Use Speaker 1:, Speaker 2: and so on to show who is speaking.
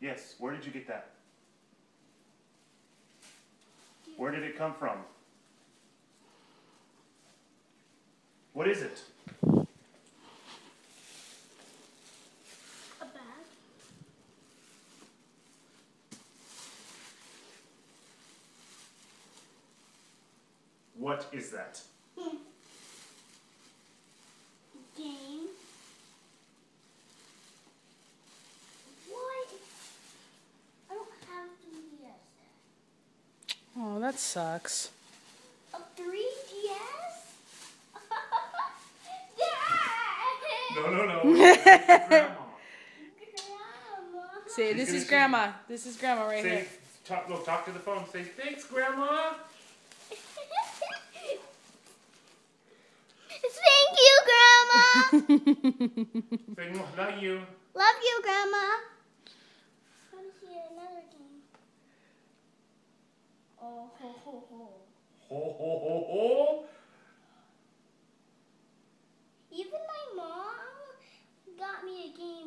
Speaker 1: Yes, where did you get that? Where did it come from? What is it?
Speaker 2: A bag.
Speaker 1: What is that?
Speaker 2: Game. What? I don't have 3DS.
Speaker 3: Oh, that sucks.
Speaker 2: A 3DS? Dad!
Speaker 1: No. Grandma.
Speaker 2: Grandma.
Speaker 3: See,
Speaker 1: She's
Speaker 3: this
Speaker 1: gonna
Speaker 3: is
Speaker 1: see-
Speaker 3: Grandma. This is Grandma right here.
Speaker 1: Say, talk to the phone. Say, thanks, Grandma.
Speaker 2: Thank you, Grandma.
Speaker 1: Say, not you.
Speaker 2: Love you, Grandma. I want to see another game. Oh, ho, ho, ho.
Speaker 1: Ho, ho, ho, ho.
Speaker 2: Even my mom got me a game